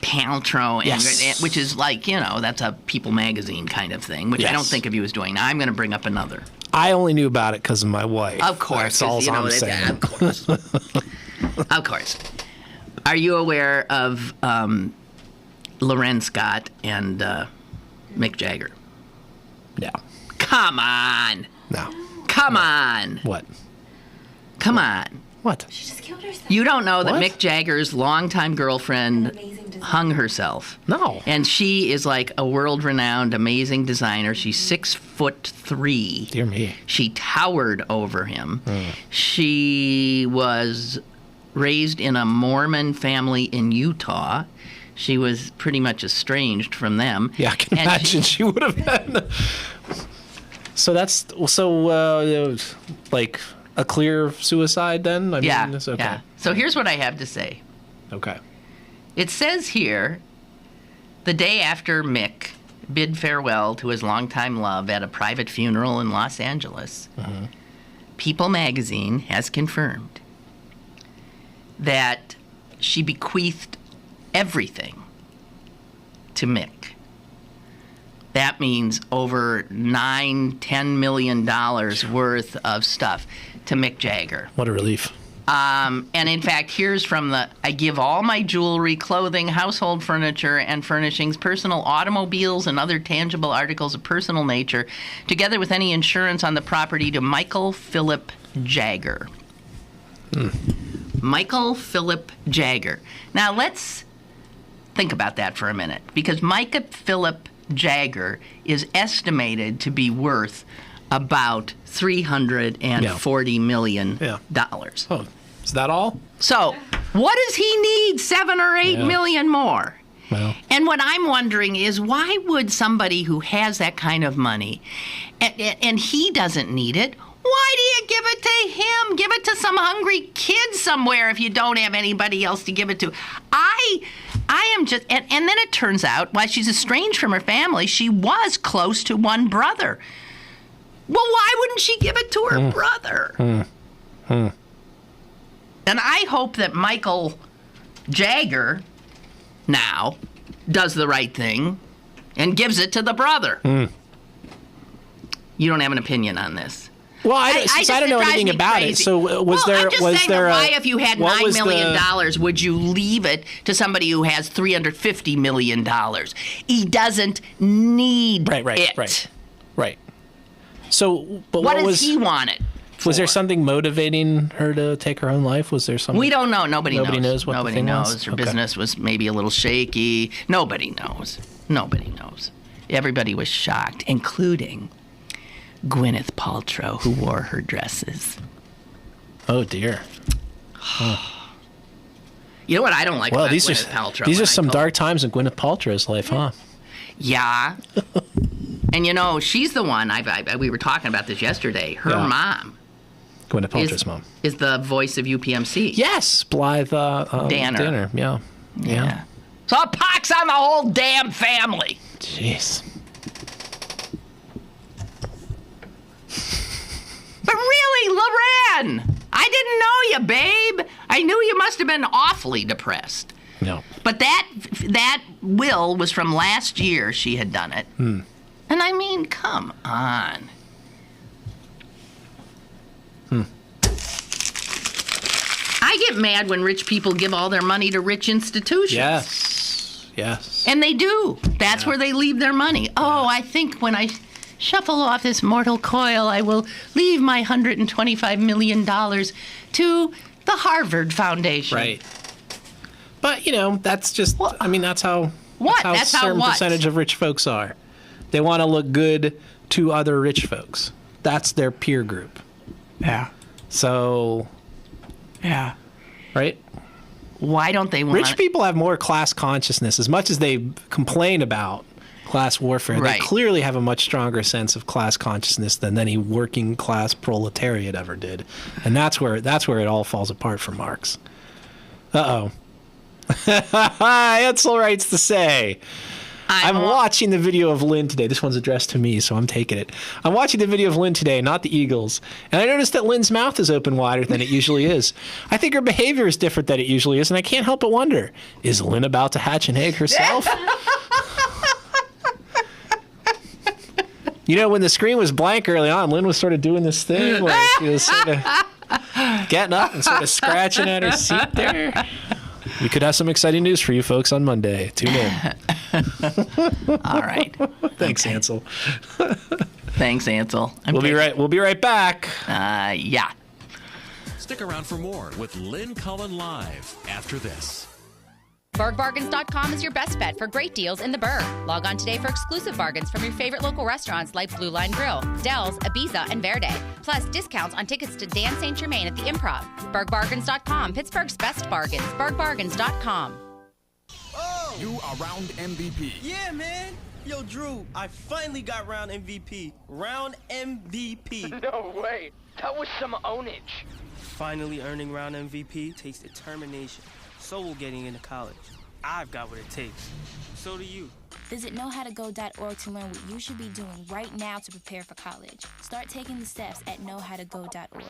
Paltrow, yes. which is like, that's a People magazine kind of thing, which yes. I don't think of you as doing. Now I'm going to bring up another. I only knew about it because of my wife. Of course. That's all I'm saying. Of course. Of course. Are you aware of Loren Scott and Mick Jagger? No. Come on. No. Come on. What? Come on. What? She just killed herself. You don't know that What? Mick Jagger's longtime girlfriend hung herself. No. And she is like a world-renowned, amazing designer. She's 6'3". Dear me. She towered over him. She was raised in a Mormon family in Utah. She was pretty much estranged from them. Yeah, I can imagine she would have been. So that's like a clear suicide then? I mean, yeah. okay. Yeah. So here's what I have to say. Okay. It says here, the day after Mick bid farewell to his longtime love at a private funeral in Los Angeles, People magazine has confirmed that she bequeathed everything to Mick. That means over $9-10 million worth of stuff to Mick Jagger. What a relief. And in fact, here's from I give all my jewelry, clothing, household furniture, and furnishings, personal automobiles, and other tangible articles of personal nature, together with any insurance on the property, to Michael Philip Jagger. Michael Philip Jagger. Now, let's think about that for a minute, because Michael Philip Jagger is estimated to be worth about $340 million. Oh, is that all? So, what does he need? 7 or 8 million more? Well. And what I'm wondering is, why would somebody who has that kind of money, and he doesn't need it, why do you give it to him? Give it to some hungry kid somewhere if you don't have anybody else to give it to. I am just, and then it turns out, while she's estranged from her family, she was close to one brother. Well, why wouldn't she give it to her brother? And I hope that Michael Jagger now does the right thing and gives it to the brother. You don't have an opinion on this. Well, I don't know anything about it. So was there? I'm just saying why, if you had $9 million, would you leave it to somebody who has $350 million? He doesn't need it. Right. So, but what does he want it for? Was there something motivating her to take her own life? Was there something? We don't know. Nobody knows what Nobody the thing knows. was? Her business was maybe a little shaky. Nobody knows. Everybody was shocked, including Gwyneth Paltrow, who wore her dresses. Oh, dear. You know what I don't like about Gwyneth Paltrow? These are some dark times in Gwyneth Paltrow's life, huh? Yeah. And she's the one, we were talking about this yesterday, her mom. Gwyneth Paltrow's mom. Is the voice of UPMC. Yes, Blythe Danner. Yeah. So a pox on the whole damn family. Jeez. But really, Loren, I didn't know you, babe. I knew you must have been awfully depressed. No. But that will was from last year. She had done it. And I mean, come on. I get mad when rich people give all their money to rich institutions. Yes. And they do. That's where they leave their money. Oh, I think when I shuffle off this mortal coil, I will leave my $125 million to the Harvard Foundation. Right. But, that's just, that's how, What? That's how a certain percentage of rich folks are. They want to look good to other rich folks. That's their peer group. Yeah. So. Yeah. Right? Why don't they want... Rich people have more class consciousness. As much as they complain about class warfare, they clearly have a much stronger sense of class consciousness than any working class proletariat ever did. And that's where it all falls apart for Marx. Uh-oh. Etzel writes to say... I'm watching the video of Lynn today. This one's addressed to me, so I'm taking it. I'm watching the video of Lynn today, not the Eagles, and I noticed that Lynn's mouth is open wider than it usually is. I think her behavior is different than it usually is, and I can't help but wonder, is Lynn about to hatch an egg herself? When the screen was blank early on, Lynn was sort of doing this thing where she was sort of getting up and sort of scratching at her seat there. We could have some exciting news for you folks on Monday. Tune in. All right. Thanks, Ansel. Thanks, Ansel. We'll be right back. Yeah. Stick around for more with Lynn Cullen live after this. BurgBargains.com is your best bet for great deals in the Burg. Log on today for exclusive bargains from your favorite local restaurants like Blue Line Grill, Dell's, Ibiza, and Verde. Plus, discounts on tickets to Dan St. Germain at the Improv. BurgBargains.com, Pittsburgh's best bargains. BurgBargains.com. Oh! You are round MVP. Yeah, man. Yo, Drew, I finally got round MVP. Round MVP. No way. That was some ownage. Finally earning round MVP takes determination. So will getting into college. I've got what it takes. So do you. Visit knowhowtogo.org to learn what you should be doing right now to prepare for college. Start taking the steps at knowhowtogo.org.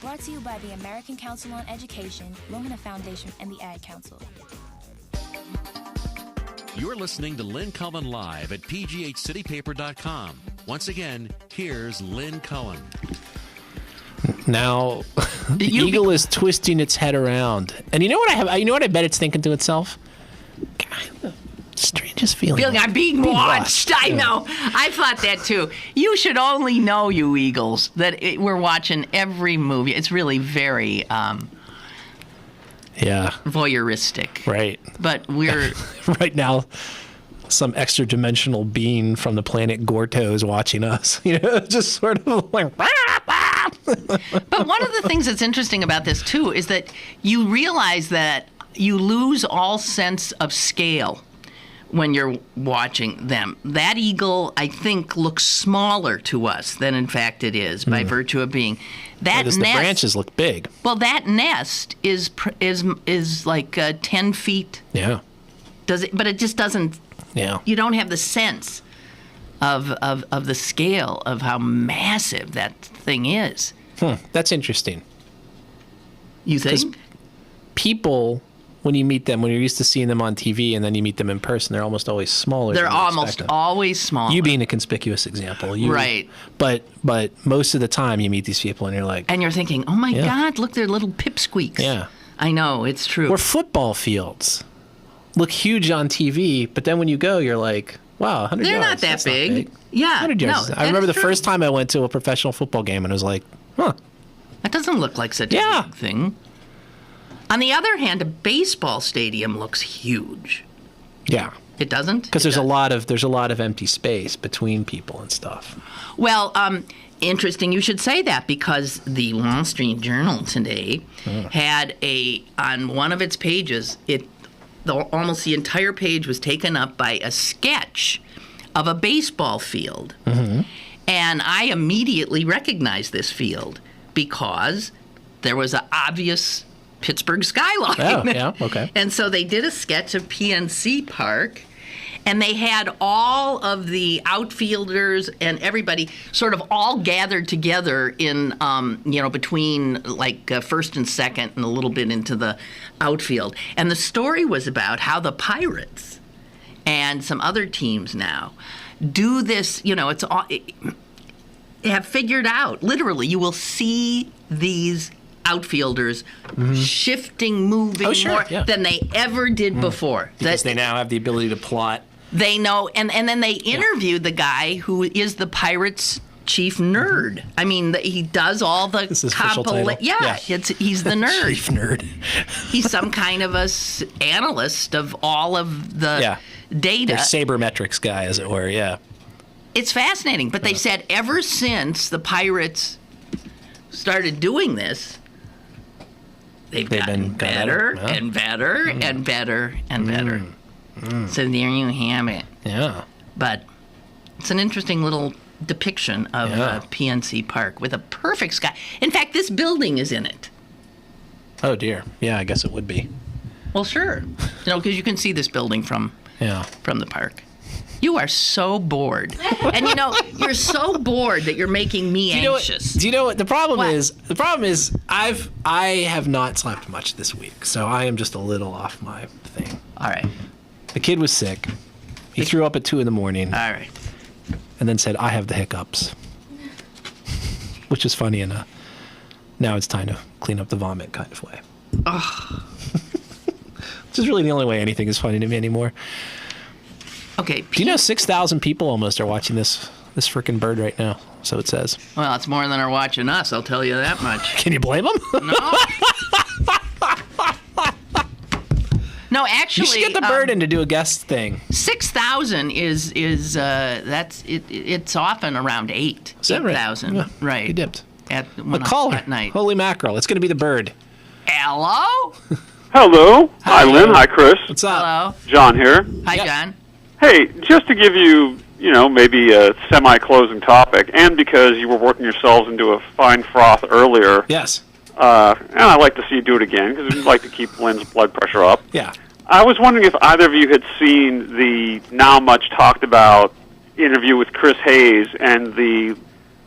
Brought to you by the American Council on Education, Lumina Foundation, and the Ad Council. You're listening to Lynn Cullen live at pghcitypaper.com. Once again, here's Lynn Cullen. Now, the eagle is twisting its head around, and you know what I bet it's thinking to itself? God, strangest feeling. I'm being watched. I know. I thought that too. You should only know, you Eagles, that we're watching every movie. It's really very voyeuristic. Right. But we're right now. Some extra dimensional being from the planet Gorto is watching us. Just sort of like. But one of the things that's interesting about this too is that you realize that you lose all sense of scale when you're watching them. That eagle, I think, looks smaller to us than in fact it is by virtue of being that nest. The branches look big. Well, that nest is like 10 feet. Yeah. But it just doesn't. Yeah. You don't have the sense of the scale of how massive that thing is. That's interesting. You think? People, when you meet them, when you're used to seeing them on TV and then you meet them in person, they're almost always smaller. They're almost always smaller. You being a conspicuous example. Right. But most of the time you meet these people and you're like... And you're thinking, oh my God, look, they're little pipsqueaks. Yeah. I know, it's true. Or football fields look huge on TV, but then when you go, you're like... Wow, 100 They're yards. not that That's big. Not big. Yeah. 100 yards. No, I remember the true. first time I went to a professional football game and I was like, That doesn't look like such a big thing. On the other hand, a baseball stadium looks huge. Yeah. It doesn't? Because there's a lot of empty space between people and stuff. Well, interesting you should say that because the Wall Street Journal today had on one of its pages, almost the entire page was taken up by a sketch of a baseball field. Mm-hmm. And I immediately recognized this field because there was an obvious Pittsburgh skyline. Oh, yeah, okay. And so they did a sketch of PNC Park, and they had all of the outfielders and everybody sort of all gathered together in, between like first and second and a little bit into the outfield. And the story was about how the Pirates and some other teams now do this, it's all, have figured out, literally, you will see these outfielders shifting, moving more than they ever did before. Because they now have the ability to plot. They know, and then they interviewed the guy who is the Pirates' chief nerd. I mean, he does all the compilation. Yeah, he's the nerd. Chief nerd. He's some kind of analyst of all of the data. Their sabermetrics guy, as it were, yeah. It's fascinating, but they said ever since the Pirates started doing this, they've gotten better and better and better and better. So there you have it. Yeah. But it's an interesting little depiction of PNC Park with a perfect sky. In fact, this building is in it. Oh, dear. Yeah, I guess it would be. Well, sure. Because you can see this building from the park. You are so bored. And you're so bored that you're making me anxious. Do you know what the problem is? The problem is I have not slept much this week, so I am just a little off my thing. All right. The kid was sick. He threw up at 2 a.m. All right. And then said, I have the hiccups. Which is funny in a now it's time to clean up the vomit kind of way. Which is really the only way anything is funny to me anymore. Okay. Do you know 6,000 people almost are watching this frickin' bird right now? So it says. Well, it's more than are watching us, I'll tell you that much. Can you blame them? No. No, actually, you should get the bird in to do a guest thing. 6,000 is it's often around 8,000. Yeah, right. He dipped. At night. Holy mackerel! It's going to be the bird. Hello. Hello. Hi, Lynn. Hi, Chris. What's up? Hello. John here. Hi, John. Hey, just to give you, maybe a semi-closing topic, and because you were working yourselves into a fine froth earlier. Yes. And I'd like to see you do it again, because we'd like to keep Lynn's blood pressure up. Yeah. I was wondering if either of you had seen the now much talked about interview with Chris Hayes and the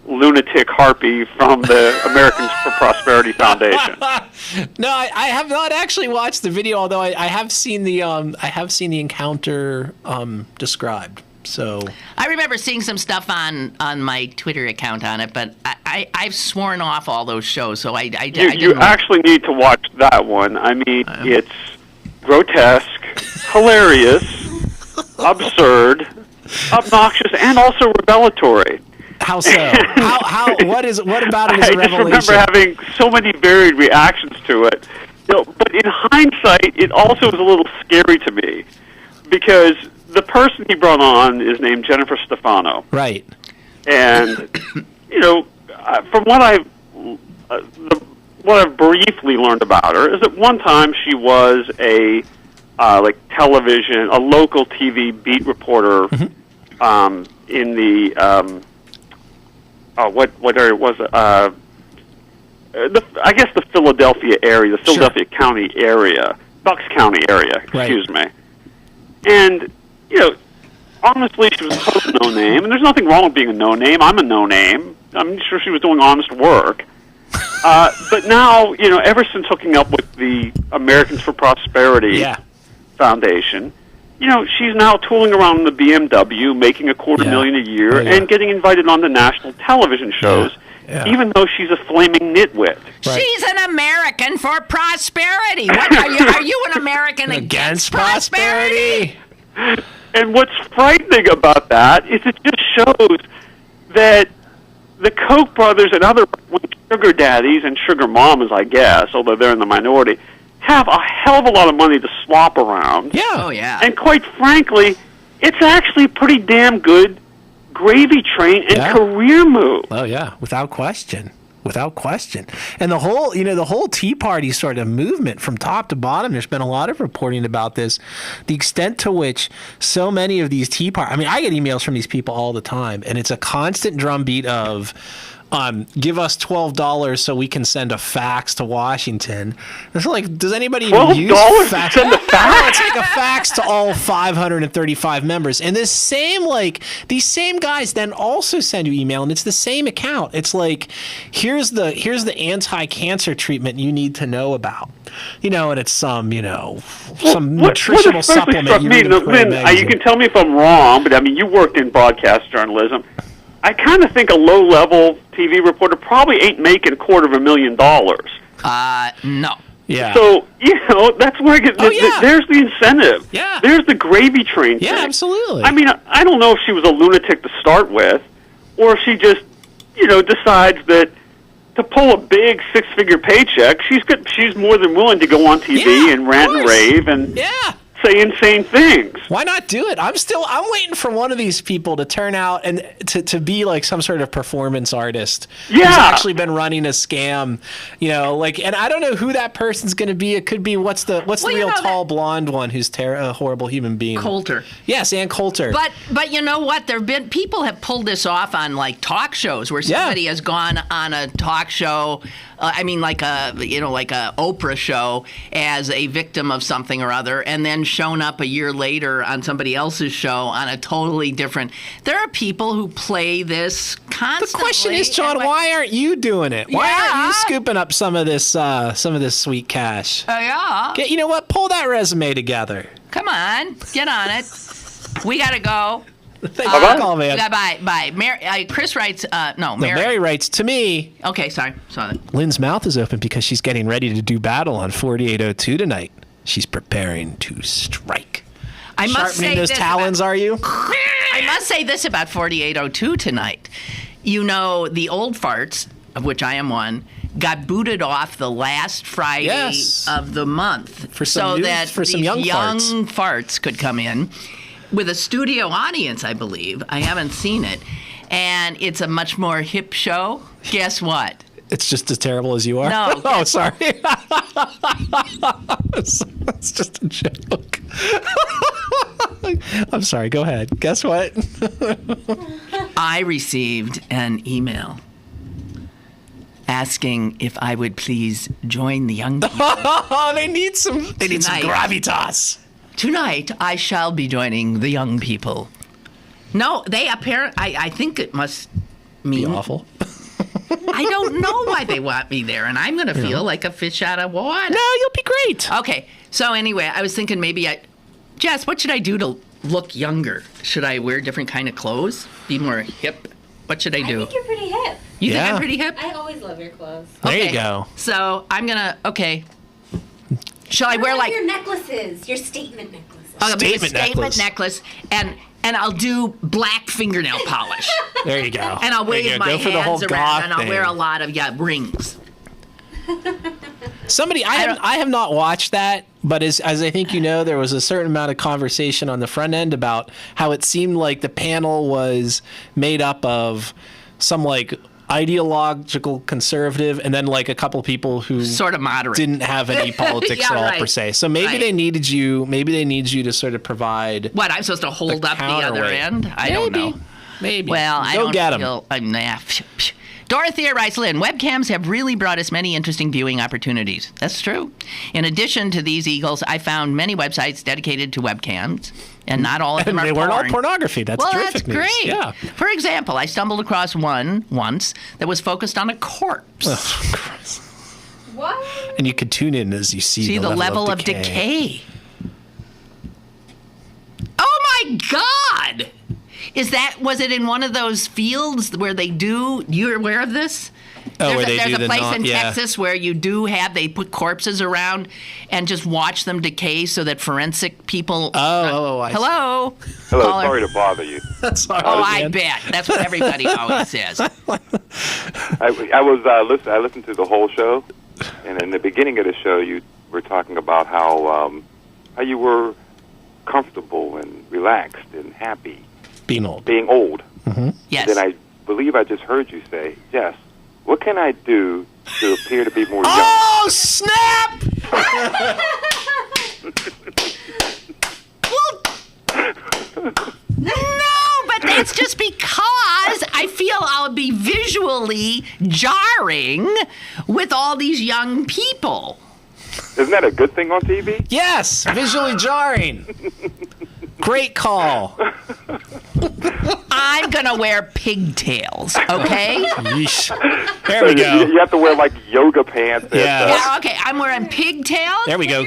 lunatic harpy from the Americans for Prosperity Foundation. No, I have not actually watched the video, although I have seen the encounter described. So I remember seeing some stuff on my Twitter account on it, but I've sworn off all those shows, so I you actually need to watch that one. I mean, it's grotesque, hilarious, absurd, obnoxious, and also revelatory. How so? What about it is a revelation? I just remember having so many varied reactions to it. But in hindsight, it also was a little scary to me because the person he brought on is named Jennifer Stefano. Right. And from what I've briefly learned about her is that one time she was a local TV beat reporter in the what area was it? I guess the Philadelphia area, the Philadelphia County area, Bucks County area, excuse me. And honestly, she was supposed to no name, and there's nothing wrong with being a no name. I'm a no name. I'm sure she was doing honest work. But now, ever since hooking up with the Americans for Prosperity Foundation, she's now tooling around in the BMW, making $250,000 a year, and getting invited on the national television shows, even though she's a flaming nitwit. Right. She's an American for prosperity. What are you an American against prosperity? And what's frightening about that is it just shows that the Koch brothers and other sugar daddies and sugar mamas, I guess, although they're in the minority, have a hell of a lot of money to slop around. Yeah. Oh, yeah. And quite frankly, it's actually a pretty damn good gravy train and career move. Oh, yeah, without question. Without question. And the whole Tea Party sort of movement from top to bottom, there's been a lot of reporting about this, the extent to which so many of these Tea Party, I mean, I get emails from these people all the time, and it's a constant drumbeat of give us $12 so we can send a fax to Washington. It's like, does anybody even $12 use fax? to send a fax? It's like a fax to all 535 members. And these same guys then also send you email, and it's the same account. It's like, here's the anti-cancer treatment you need to know about. And it's some nutritional supplement. Lynn, you can tell me if I'm wrong, but I mean, you worked in broadcast journalism. I kind of think a low-level TV reporter probably ain't making $250,000. No. Yeah. So, that's where there's the incentive. Yeah. There's the gravy train thing. Yeah, absolutely. I mean, I don't know if she was a lunatic to start with, or if she just, decides that to pull a big six-figure paycheck, she's more than willing to go on TV and rant and rave and say insane things. Why not do it? I'm waiting for one of these people to turn out and to be like some sort of performance artist who's actually been running a scam, and I don't know who that person's going to be. It could be what's the real tall blonde one who's a horrible human being? Coulter. Yes, Ann Coulter. But you know what? People have pulled this off on like talk shows where somebody has gone on a talk show. Like a Oprah show as a victim of something or other, and then shown up a year later on somebody else's show on a totally different. There are people who play this constantly. The question is, John, why aren't you doing it? Why aren't you scooping up some of this sweet cash? Yeah. You know what? Pull that resume together. Come on, get on it. We gotta go. Thanks for calling, man. Bye. Chris writes, Mary writes to me. Okay, sorry. Lynn's mouth is open because she's getting ready to do battle on 4802 tonight. She's preparing to strike. I must Sharpening those talons, are you? I must say this about 4802 tonight. The old farts, of which I am one, got booted off the last Friday of the month so that these young farts could come in. With a studio audience, I believe. I haven't seen it. And it's a much more hip show. Guess what? It's just as terrible as you are? No. Oh, sorry. It's just a joke. I'm sorry. Go ahead. Guess what? I received an email asking if I would please join the young people. They need some gravitas. Tonight, I shall be joining the young people. No, they I think it must mean... Be awful. I don't know why they want me there, and I'm going to feel like a fish out of water. No, you'll be great. Okay, so anyway, I was thinking Jess, what should I do to look younger? Should I wear different kind of clothes? Be more hip? What should I do? I think you're pretty hip. You think I'm pretty hip? I always love your clothes. There you go. So I'm going to... Okay. Shall I wear your necklaces, your statement necklaces. I'll do a statement necklace, and I'll do black fingernail polish. There you go. And I'll wave my hands around, and I'll wear a lot of rings. I have not watched that, but as I think there was a certain amount of conversation on the front end about how it seemed like the panel was made up of some ideological conservative and then a couple people who sort of moderate didn't have any politics at all per se. So maybe they needed you. Maybe they need you to sort of provide. What, I'm supposed to hold up the other end? I don't know. Maybe. Well, I don't get feel. Dorothea writes, Lynn, webcams have really brought us many interesting viewing opportunities. That's true. In addition to these eagles, I found many websites dedicated to webcams, and not all of them are they weren't all pornography. That's terrific news. That's great. Yeah. For example, I stumbled across one once that was focused on a corpse. Oh, Christ. What? And you could tune in as you see the level of decay. Oh, my God! Was it in one of those fields where you're aware of this? There's a place in Texas where they put corpses around and just watch them decay so that forensic people... Hello? Hello, caller. sorry to bother you. Sorry, I bet. That's what everybody always says. I listened to the whole show, and in the beginning of the show, you were talking about how you were comfortable and relaxed and happy. Being old. Mm-hmm. Yes. And then I believe I just heard you say, yes, what can I do to appear to be more young? Oh, snap! No, but that's just because I feel I'll be visually jarring with all these young people. Isn't that a good thing on TV? Yes, visually jarring. Great call. I'm going to wear pigtails, okay? Yeesh. There we go. You have to wear like yoga pants. Yeah, okay. I'm wearing pigtails. There we go.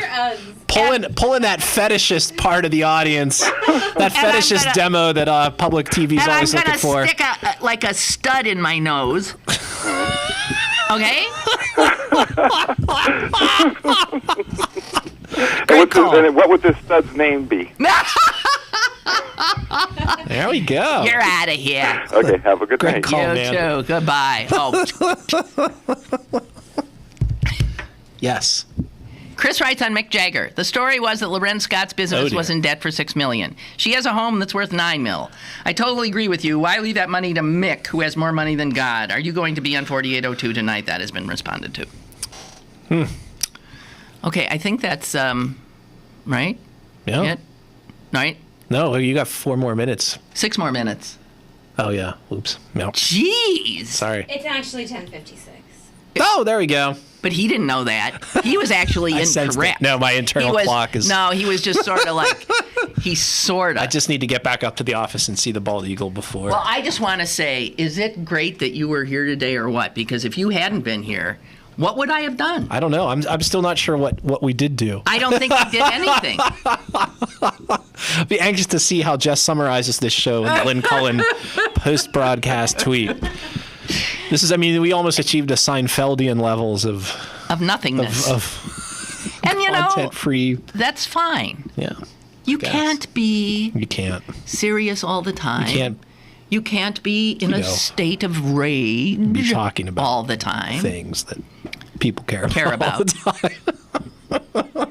Pulling that fetishist part of the audience. That fetishist demo that public TV is always looking for. And I'm going to stick a stud in my nose. Okay? And what would this stud's name be? There we go. You're out of here. Okay, have a good Great night. call, You man. too. Goodbye. Oh. Yes. Chris writes on Mick Jagger. The story was that Loren Scott's business was in debt for $6 million. She has a home that's worth $9 million. I totally agree with you. Why leave that money to Mick, who has more money than God? Are you going to be on 4802 tonight? That has been responded to. Okay, I think that's right. Yeah. Right. No, you got 4 more minutes. 6 more minutes. Oh yeah. Oops. No. Jeez. Sorry. It's actually 10:56. Oh, there we go. But he didn't know that. He was actually incorrect. No, my internal clock is... No, he was just sort of like... I just need to get back up to the office and see the bald eagle before. Well, I just want to say, is it great that you were here today or what? Because if you hadn't been here, what would I have done? I don't know. I'm still not sure what we did do. I don't think we did anything. I'd be anxious to see how Jess summarizes this show in the Lynn Cullen post-broadcast tweet. We almost achieved a Seinfeldian levels of nothingness. Of and content-free. That's fine. Yeah. You can't be serious all the time. You can't be in a state of rage be talking about all the time. Things that people care about all the time.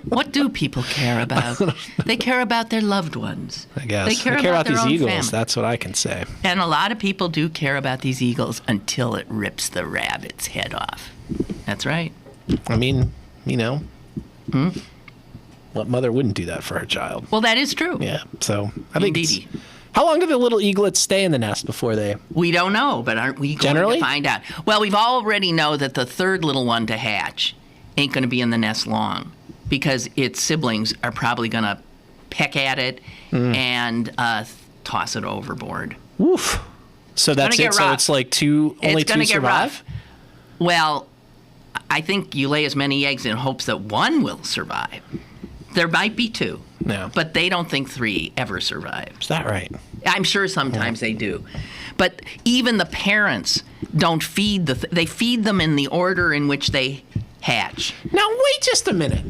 What do people care about? They care about their loved ones. I guess. They care about their these own eagles. family. That's what I can say. And a lot of people do care about these eagles until it rips the rabbit's head off. That's right. What mother wouldn't do that for her child? Well, that is true. Yeah. So I think. How long do the little eaglets stay in the nest before they? We don't know, but aren't we going to find out? Well, we've already know that the third little one to hatch ain't going to be in the nest long because its siblings are probably going to peck at it and toss it overboard. Woof. So that's it. So it's like only two survive? Rough. Well, I think you lay as many eggs in hopes that one will survive. There might be 2. No. But they don't think 3 ever survive. Is that right? I'm sure sometimes they do. But even the parents don't feed they feed them in the order in which they hatch. Now, wait just a minute.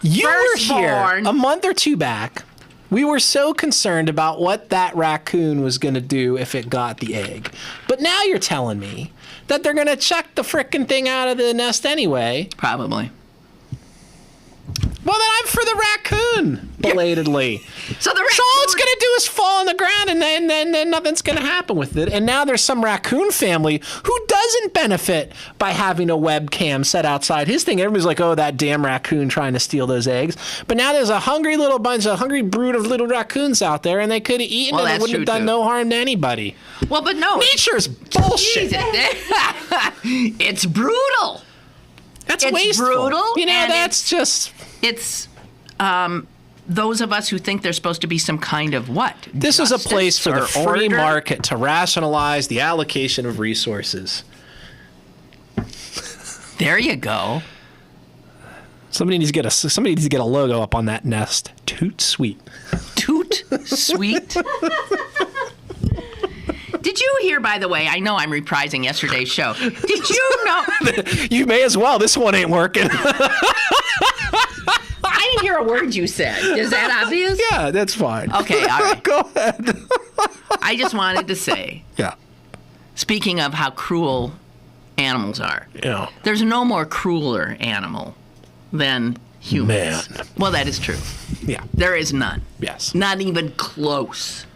You were here a month or 2 back. We were so concerned about what that raccoon was going to do if it got the egg. But now you're telling me that they're going to chuck the frickin' thing out of the nest anyway. Probably. Well, then I'm for the raccoon, belatedly. So all it's going to do is fall on the ground, and then nothing's going to happen with it. And now there's some raccoon family who doesn't benefit by having a webcam set outside his thing. Everybody's like, oh, that damn raccoon trying to steal those eggs. But now there's a hungry brood of little raccoons out there, and they could have eaten it. It wouldn't have done no harm to anybody. Well, but no. Nature's bullshit. It's brutal. That's wasteful. Brutal. That's just... It's those of us who think there's supposed to be some kind of what? This is a place for the free order? market to rationalize the allocation of resources. There you go. Somebody needs to get a logo up on that nest. Toot sweet. Toot sweet. Did you hear, by the way, I know I'm reprising yesterday's show. Did you know? You may as well. This one ain't working. I didn't hear a word you said. Is that obvious? Yeah, that's fine. Okay, all right. Go ahead. I just wanted to say, speaking of how cruel animals are, there's no more crueler animal than humans. Man. Well, that is true. Yeah. There is none. Yes. Not even close.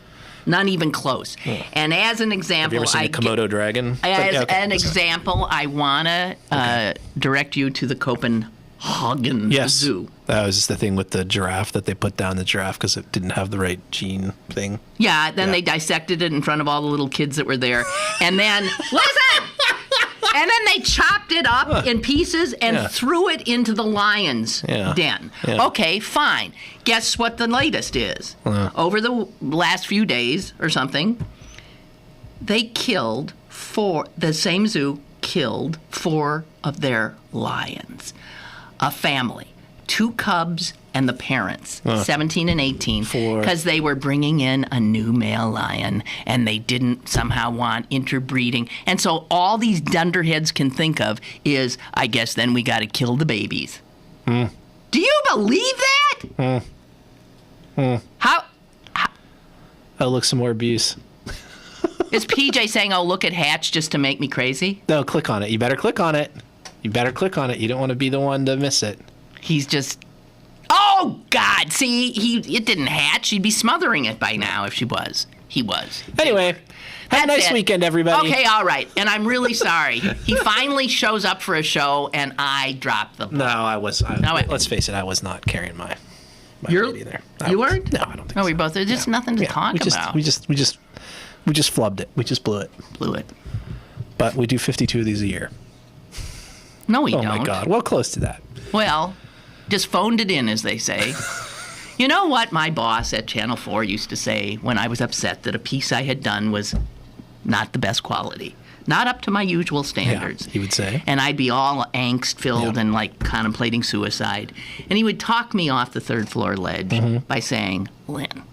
Not even close. And as an example, have you ever seen the Komodo dragon? As an example, I want to direct you to the Copenhagen hogging the zoo. That was the thing with the giraffe that they put down the giraffe because it didn't have the right gene thing. Yeah, then they dissected it in front of all the little kids that were there. And then, listen! And then they chopped it up in pieces and threw it into the lion's den. Yeah. Okay, fine. Guess what the latest is? Over the last few days or something, the same zoo killed 4 of their lions. A family, 2 cubs and the parents, 17 and 18, because they were bringing in a new male lion and they didn't somehow want interbreeding. And so all these dunderheads can think of is, I guess then we got to kill the babies. Do you believe that? How? Oh, look, some more abuse. Is PJ saying, oh, look at Hatch just to make me crazy? No, click on it. You better click on it. You don't want to be the one to miss it. He's just... Oh, God. See, it didn't hatch. He'd be smothering it by now if she was. He was. Anyway, have a nice weekend, everybody. Okay, all right. And I'm really sorry. He finally shows up for a show, and I dropped the ball. No, let's face it, I was not carrying my weight either. You weren't? No, I don't think so. No, we both... There's just nothing to talk about. We just flubbed it. We just blew it. But we do 52 of these a year. No, we don't. Oh, my God. Well, close to that. Well, just phoned it in, as they say. You know what my boss at Channel 4 used to say when I was upset that a piece I had done was not the best quality, not up to my usual standards. Yeah, he would say. And I'd be all angst-filled and, like, contemplating suicide. And he would talk me off the 3rd floor ledge by saying, Lynn,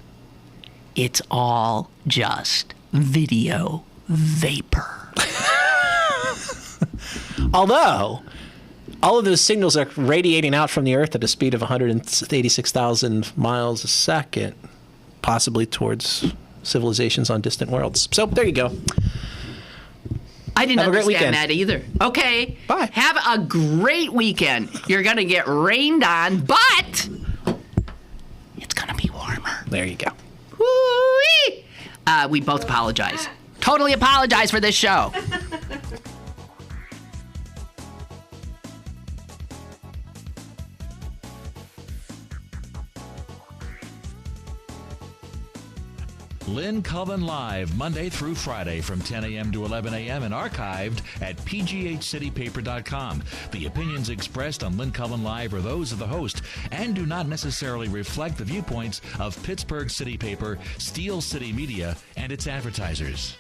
it's all just video vapor. Although, all of those signals are radiating out from the Earth at a speed of 186,000 miles a second, possibly towards civilizations on distant worlds. So there you go. I didn't understand weekend. That either. Okay. Bye. Have a great weekend. You're going to get rained on, but it's going to be warmer. There you go. Woo-wee! We both apologize. Totally apologize for this show. Lynn Cullen Live, Monday through Friday from 10 a.m. to 11 a.m. and archived at pghcitypaper.com. The opinions expressed on Lynn Cullen Live are those of the host and do not necessarily reflect the viewpoints of Pittsburgh City Paper, Steel City Media, and its advertisers.